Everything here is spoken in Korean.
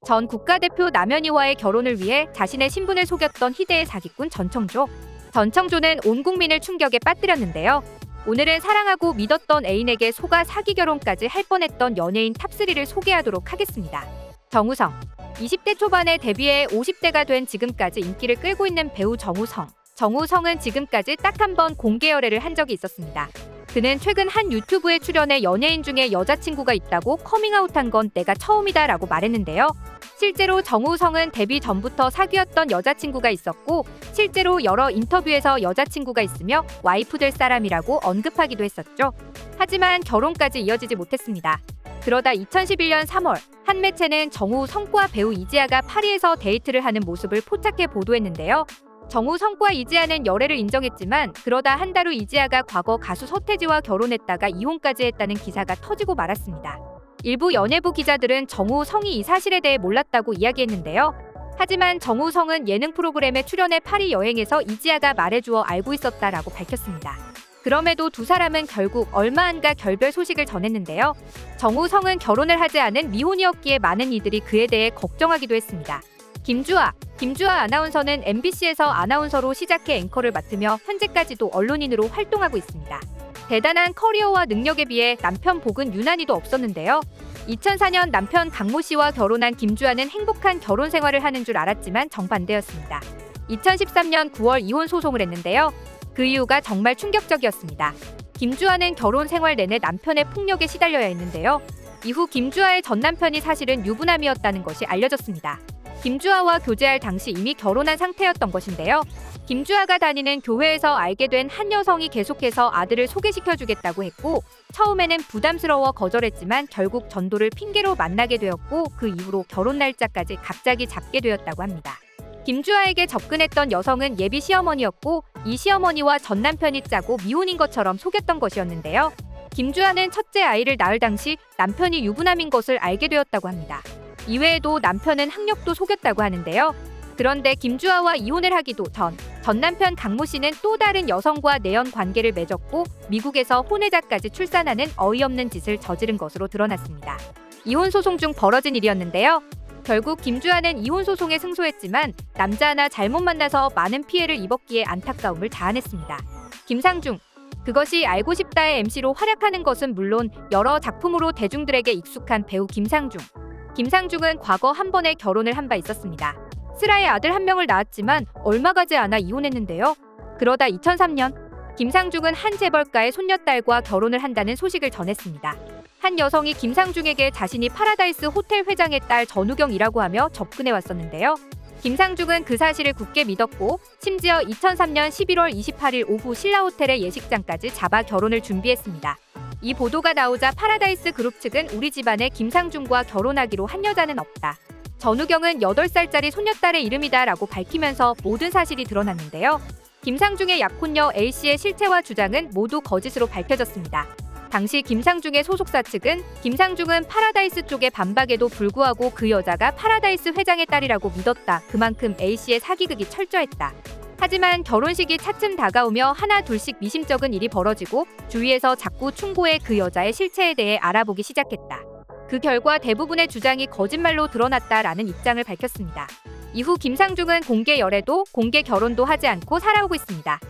전 국가대표 남현희와의 결혼을 위해 자신의 신분을 속였던 희대의 사기꾼 전청조. 전청조는 온 국민을 충격에 빠뜨렸는데요. 오늘은 사랑하고 믿었던 애인에게 속아 사기 결혼까지 할 뻔했던 연예인 탑3를 소개하도록 하겠습니다. 정우성. 20대 초반에 데뷔해 50대가 된 지금까지 인기를 끌고 있는 배우 정우성. 정우성은 지금까지 딱 한 번 공개 열애를 한 적이 있었습니다. 그는 최근 한 유튜브에 출연해 연예인 중에 여자친구가 있다고 커밍아웃한 건 내가 처음이다 라고 말했는데요. 실제로 정우성은 데뷔 전부터 사귀었던 여자친구가 있었고 실제로 여러 인터뷰에서 여자친구가 있으며 와이프 될 사람이라고 언급하기도 했었죠. 하지만 결혼까지 이어지지 못했습니다. 그러다 2011년 3월 한 매체는 정우성과 배우 이지아가 파리에서 데이트를 하는 모습을 포착해 보도했는데요. 정우성과 이지아는 열애를 인정했지만 그러다 한 달 후 이지아가 과거 가수 서태지와 결혼했다가 이혼까지 했다는 기사가 터지고 말았습니다. 일부 연예부 기자들은 정우성이 이 사실에 대해 몰랐다고 이야기했는데요. 하지만 정우성은 예능 프로그램에 출연해 파리 여행에서 이지아가 말해주어 알고 있었다라고 밝혔습니다. 그럼에도 두 사람은 결국 얼마 안 가 결별 소식을 전했는데요. 정우성은 결혼을 하지 않은 미혼이었기에 많은 이들이 그에 대해 걱정하기도 했습니다. 김주아 아나운서는 MBC에서 아나운서로 시작해 앵커를 맡으며 현재까지도 언론인으로 활동하고 있습니다. 대단한 커리어와 능력에 비해 남편 복은 유난히도 없었는데요. 2004년 남편 강모 씨와 결혼한 김주아는 행복한 결혼 생활을 하는 줄 알았지만 정반대였습니다. 2013년 9월 이혼 소송을 했는데요. 그 이유가 정말 충격적이었습니다. 김주아는 결혼 생활 내내 남편의 폭력에 시달려야 했는데요. 이후 김주아의 전 남편이 사실은 유부남이었다는 것이 알려졌습니다. 김주아와 교제할 당시 이미 결혼한 상태였던 것인데요. 김주아가 다니는 교회에서 알게 된 한 여성이 계속해서 아들을 소개시켜주겠다고 했고 처음에는 부담스러워 거절했지만 결국 전도를 핑계로 만나게 되었고 그 이후로 결혼 날짜까지 갑자기 잡게 되었다고 합니다. 김주아에게 접근했던 여성은 예비 시어머니였고 이 시어머니와 전 남편이 짜고 미혼인 것처럼 속였던 것이었는데요. 김주아는 첫째 아이를 낳을 당시 남편이 유부남인 것을 알게 되었다고 합니다. 이외에도 남편은 학력도 속였다고 하는데요. 그런데 김주아와 이혼을 하기도 전 남편 강모 씨는 또 다른 여성과 내연 관계를 맺었고 미국에서 혼외자까지 출산하는 어이없는 짓을 저지른 것으로 드러났습니다. 이혼 소송 중 벌어진 일이었는데요. 결국 김주아는 이혼 소송에 승소했지만 남자 하나 잘못 만나서 많은 피해를 입었기에 안타까움을 자아냈습니다. 김상중. 그것이 알고 싶다의 MC로 활약하는 것은 물론 여러 작품으로 대중들에게 익숙한 배우 김상중. 김상중은 과거 한 번의 결혼을 한 바 있었습니다. 슬아의 아들 한 명을 낳았지만 얼마 가지 않아 이혼했는데요. 그러다 2003년 김상중은 한 재벌가의 손녀딸과 결혼을 한다는 소식을 전했습니다. 한 여성이 김상중에게 자신이 파라다이스 호텔 회장의 딸 전우경이라고 하며 접근해 왔었는데요. 김상중은 그 사실을 굳게 믿었고 심지어 2003년 11월 28일 오후 신라호텔의 예식장까지 잡아 결혼을 준비했습니다. 이 보도가 나오자 파라다이스 그룹 측은 우리 집안에 김상중과 결혼하기로 한 여자는 없다. 전우경은 8살짜리 손녀딸의 이름이다 라고 밝히면서 모든 사실이 드러났는데요. 김상중의 약혼녀 A씨의 실체와 주장은 모두 거짓으로 밝혀졌습니다. 당시 김상중의 소속사 측은 김상중은 파라다이스 쪽의 반박에도 불구하고 그 여자가 파라다이스 회장의 딸이라고 믿었다. 그만큼 A씨의 사기극이 철저했다. 하지만 결혼식이 차츰 다가오며 하나 둘씩 미심쩍은 일이 벌어지고 주위에서 자꾸 충고해 그 여자의 실체에 대해 알아보기 시작했다. 그 결과 대부분의 주장이 거짓말로 드러났다라는 입장을 밝혔습니다. 이후 김상중은 공개 열애도 공개 결혼도 하지 않고 살아오고 있습니다.